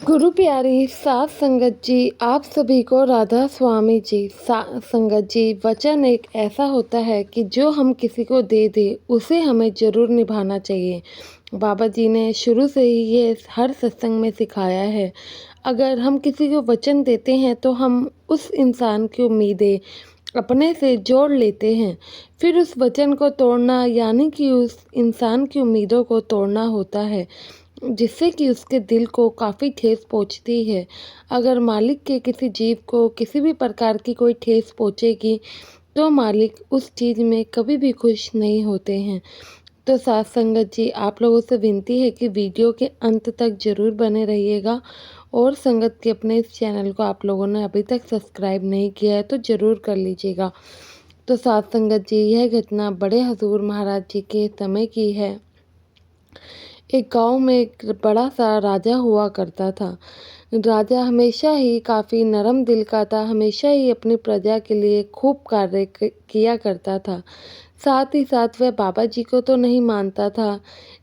गुरु प्यारी सात संगत जी, आप सभी को राधा स्वामी जी। संगत जी, वचन एक ऐसा होता है कि जो हम किसी को दे दें उसे हमें ज़रूर निभाना चाहिए। बाबा जी ने शुरू से ही ये हर सत्संग में सिखाया है। अगर हम किसी को वचन देते हैं तो हम उस इंसान की उम्मीदें अपने से जोड़ लेते हैं। फिर उस वचन को तोड़ना यानी कि उस इंसान की उम्मीदों को तोड़ना होता है, जिससे कि उसके दिल को काफ़ी ठेस पहुंचती है। अगर मालिक के किसी जीव को किसी भी प्रकार की कोई ठेस पहुंचेगी तो मालिक उस चीज़ में कभी भी खुश नहीं होते हैं। तो साथ संगत जी, आप लोगों से विनती है कि वीडियो के अंत तक ज़रूर बने रहिएगा। और संगत के अपने इस चैनल को आप लोगों ने अभी तक सब्सक्राइब नहीं किया है तो ज़रूर कर लीजिएगा। तो साथ संगत जी, यह घटना बड़े हजूर महाराज जी के समय की है। एक गांव में एक बड़ा सा राजा हुआ करता था। राजा हमेशा ही काफ़ी नरम दिल का था, हमेशा ही अपनी प्रजा के लिए खूब कार्य किया करता था। साथ ही साथ वह बाबा जी को तो नहीं मानता था,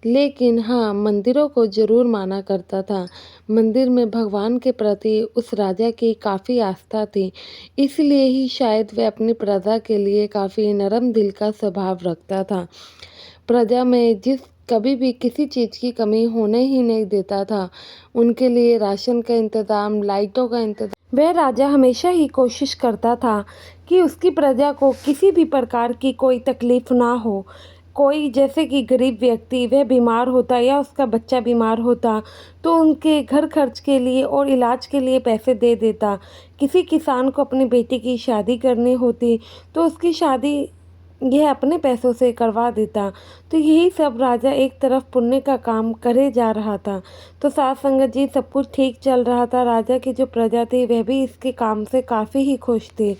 लेकिन हाँ, मंदिरों को ज़रूर माना करता था। मंदिर में भगवान के प्रति उस राजा की काफ़ी आस्था थी, इसलिए ही शायद वह अपनी प्रजा के लिए काफ़ी नरम दिल का स्वभाव रखता था। प्रजा में कभी भी किसी चीज़ की कमी होने ही नहीं देता था। उनके लिए राशन का इंतज़ाम, लाइटों का इंतज़ाम, वह राजा हमेशा ही कोशिश करता था कि उसकी प्रजा को किसी भी प्रकार की कोई तकलीफ़ ना हो। कोई जैसे कि गरीब व्यक्ति वह बीमार होता या उसका बच्चा बीमार होता तो उनके घर खर्च के लिए और इलाज के लिए पैसे दे देता। किसी किसान को अपनी बेटी की शादी करनी होती तो उसकी शादी यह अपने पैसों से करवा देता। तो यही सब राजा एक तरफ पुण्य का काम करे जा रहा था। तो साथ संगत जी, सब कुछ ठीक चल रहा था। राजा की जो प्रजा थी वह भी इसके काम से काफ़ी ही खुश थी।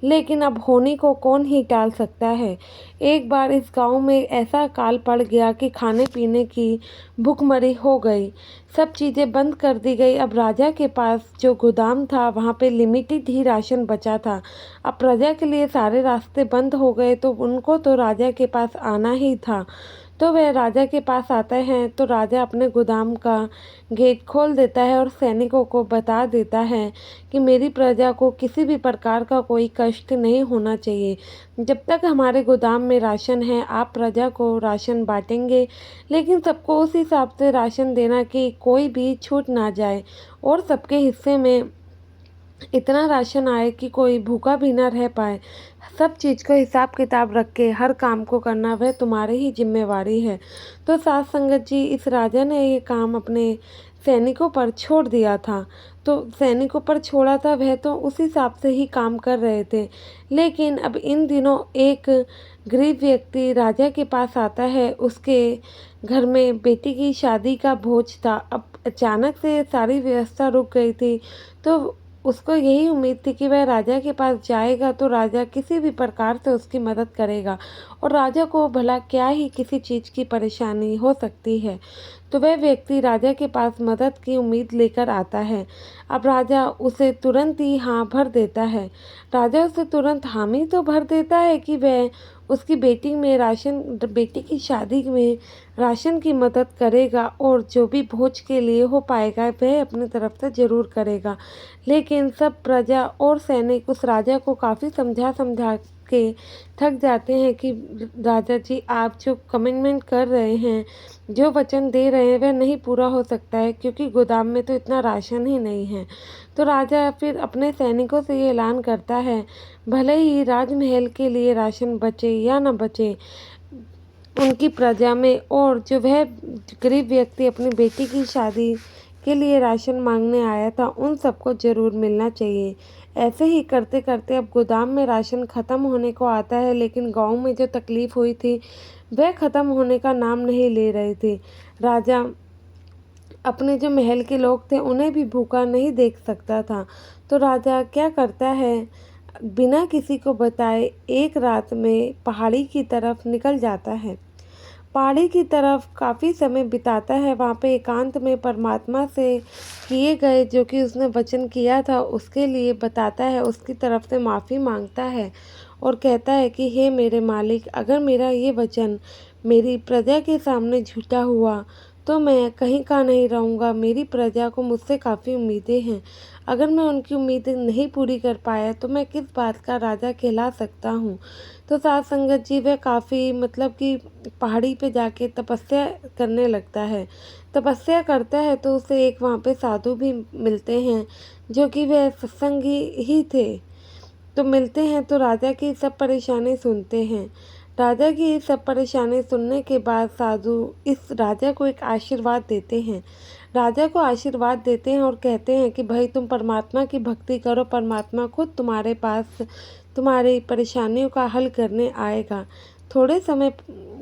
लेकिन अब होने को कौन ही टाल सकता है। एक बार इस गांव में ऐसा काल पड़ गया कि खाने पीने की भूखमरी हो गई। सब चीज़ें बंद कर दी गई। अब राजा के पास जो गोदाम था वहाँ पे लिमिटेड ही राशन बचा था। अब प्रजा के लिए सारे रास्ते बंद हो गए तो उनको तो राजा के पास आना ही था। तो वह राजा के पास आते हैं तो राजा अपने गोदाम का गेट खोल देता है और सैनिकों को बता देता है कि मेरी प्रजा को किसी भी प्रकार का कोई कष्ट नहीं होना चाहिए। जब तक हमारे गोदाम में राशन है आप प्रजा को राशन बांटेंगे, लेकिन सबको उस हिसाब से राशन देना कि कोई भी छूट ना जाए और सबके हिस्से में इतना राशन आए कि कोई भूखा भी ना रह पाए। सब चीज़ का हिसाब किताब रख के हर काम को करना वह तुम्हारी ही जिम्मेवारी है। तो साथ संगत जी, इस राजा ने ये काम अपने सैनिकों पर छोड़ दिया था। तो सैनिकों पर छोड़ा था, वह तो उस हिसाब से ही काम कर रहे थे। लेकिन अब इन दिनों एक गरीब व्यक्ति राजा के पास आता है। उसके घर में बेटी की शादी का भोज था। अब अचानक से सारी व्यवस्था रुक गई थी। तो उसको यही उम्मीद थी कि वह राजा के पास जाएगा तो राजा किसी भी प्रकार से उसकी मदद करेगा और राजा को भला क्या ही किसी चीज़ की परेशानी हो सकती है। तो वह व्यक्ति राजा के पास मदद की उम्मीद लेकर आता है। अब राजा उसे तुरंत ही हाँ भर देता है। राजा उसे तुरंत हामी तो भर देता है कि वह उसकी बेटी की शादी में राशन की मदद करेगा और जो भी भोज के लिए हो पाएगा वह अपनी तरफ से ज़रूर करेगा। लेकिन सब प्रजा और सैनिक उस राजा को काफ़ी समझा समझा के थक जाते हैं कि राजा जी, आप जो कमिटमेंट कर रहे हैं, जो वचन दे रहे हैं वह नहीं पूरा हो सकता है क्योंकि गोदाम में तो इतना राशन ही नहीं है। तो राजा फिर अपने सैनिकों से ये ऐलान करता है, भले ही राजमहल के लिए राशन बचे या न बचे, उनकी प्रजा में और जो वह गरीब व्यक्ति अपनी बेटी की शादी के लिए राशन मांगने आया था उन सबको ज़रूर मिलना चाहिए। ऐसे ही करते करते अब गोदाम में राशन ख़त्म होने को आता है, लेकिन गांव में जो तकलीफ़ हुई थी वह ख़त्म होने का नाम नहीं ले रहे थे। राजा अपने जो महल के लोग थे उन्हें भी भूखा नहीं देख सकता था। तो राजा क्या करता है, बिना किसी को बताए एक रात में पहाड़ी की तरफ निकल जाता है। पहाड़ी की तरफ काफ़ी समय बिताता है। वहाँ पे एकांत में परमात्मा से किए गए जो कि उसने वचन किया था उसके लिए बताता है, उसकी तरफ से माफ़ी मांगता है और कहता है कि हे मेरे मालिक, अगर मेरा ये वचन मेरी प्रजा के सामने झूठा हुआ तो मैं कहीं का नहीं रहूँगा। मेरी प्रजा को मुझसे काफ़ी उम्मीदें हैं। अगर मैं उनकी उम्मीदें नहीं पूरी कर पाया तो मैं किस बात का राजा कहला सकता हूँ। तो साध संगत जी वह काफ़ी मतलब कि पहाड़ी पे जाके तपस्या करने लगता है। तपस्या करता है तो उसे एक वहाँ पे साधु भी मिलते हैं, जो कि वह सत्संगी ही थे। तो मिलते हैं तो राजा की सब परेशानी सुनते हैं। राजा की सब परेशानी सुनने के बाद साधु इस राजा को एक आशीर्वाद देते हैं। राजा को आशीर्वाद देते हैं और कहते हैं कि भाई तुम परमात्मा की भक्ति करो, परमात्मा खुद तुम्हारे पास तुम्हारी परेशानियों का हल करने आएगा। थोड़े समय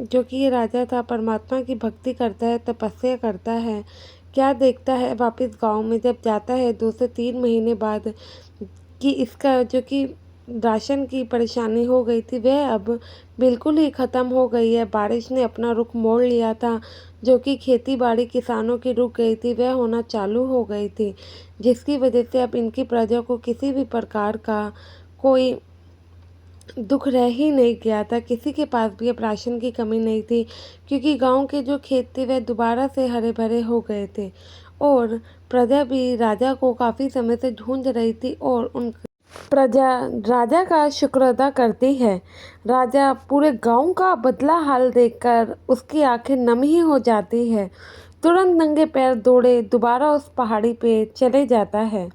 जो कि ये राजा था परमात्मा की भक्ति करता है, तपस्या करता है। क्या देखता है वापस गाँव में जब जाता है 2 से 3 महीने बाद कि इसका जो कि राशन की परेशानी हो गई थी वह अब बिल्कुल ही ख़त्म हो गई है। बारिश ने अपना रुख मोड़ लिया था, जो कि खेती-बाड़ी किसानों की रुक गई थी वह होना चालू हो गई थी, जिसकी वजह से अब इनकी प्रजा को किसी भी प्रकार का कोई दुख रह ही नहीं गया था। किसी के पास भी अब राशन की कमी नहीं थी, क्योंकि गाँव के जो खेत थे वह दोबारा से हरे-भरे हो गए थे और प्रजा भी राजा को काफ़ी समय से ढूँढ रही थी और उन प्रजा राजा का शुक्र अदा करती है। राजा पूरे गांव का बदला हाल देखकर उसकी आंखें नम ही हो जाती है। तुरंत नंगे पैर दौड़े दोबारा उस पहाड़ी पे चले जाता है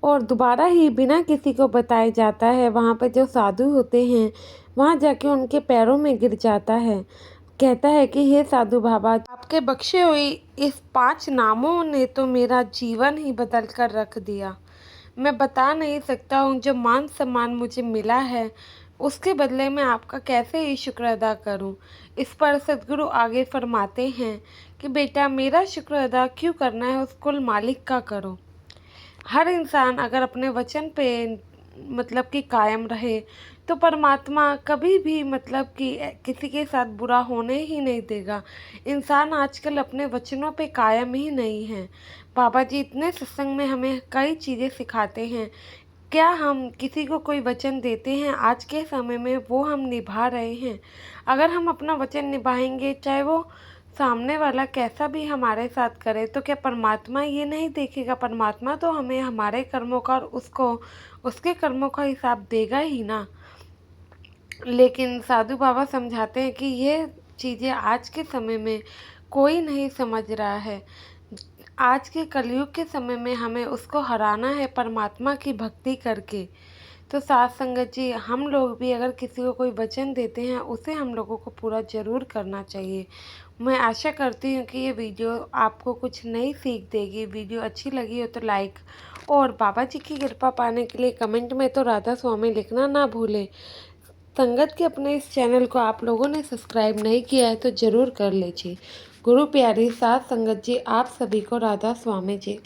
और दोबारा ही बिना किसी को बताए जाता है। वहाँ पे जो साधु होते हैं वहाँ जाके उनके पैरों में गिर जाता है। कहता है कि हे साधु बाबा, आपके बख्शे हुए इस 5 नामों ने तो मेरा जीवन ही बदल कर रख दिया। मैं बता नहीं सकता हूँ जो मान सम्मान मुझे मिला है उसके बदले में आपका कैसे ही शुक्र अदा करूँ। इस पर सद्गुरु आगे फरमाते हैं कि बेटा मेरा शुक्र अदा क्यों करना है, उस कुल मालिक का करो। हर इंसान अगर अपने वचन पे मतलब कि कायम रहे तो परमात्मा कभी भी मतलब कि किसी के साथ बुरा होने ही नहीं देगा। इंसान आजकल अपने वचनों पे कायम ही नहीं है। बाबा जी इतने सत्संग में हमें कई चीज़ें सिखाते हैं। क्या हम किसी को कोई वचन देते हैं आज के समय में वो हम निभा रहे हैं? अगर हम अपना वचन निभाएंगे चाहे वो सामने वाला कैसा भी हमारे साथ करे तो क्या परमात्मा ये नहीं देखेगा? परमात्मा तो हमें हमारे कर्मों का और उसको उसके कर्मों का हिसाब देगा ही ना। लेकिन साधु बाबा समझाते हैं कि ये चीज़ें आज के समय में कोई नहीं समझ रहा है। आज के कलयुग के समय में हमें उसको हराना है परमात्मा की भक्ति करके। तो साथ संगत जी हम लोग भी अगर किसी को कोई वचन देते हैं उसे हम लोगों को पूरा ज़रूर करना चाहिए। मैं आशा करती हूँ कि ये वीडियो आपको कुछ नई सीख देगी। वीडियो अच्छी लगी हो तो लाइक और बाबा जी की कृपा पाने के लिए कमेंट में तो राधा स्वामी लिखना ना भूलें। संगत के अपने इस चैनल को आप लोगों ने सब्सक्राइब नहीं किया है तो ज़रूर कर लीजिए। गुरु प्यारी साथ संगत जी आप सभी को राधा स्वामी जी।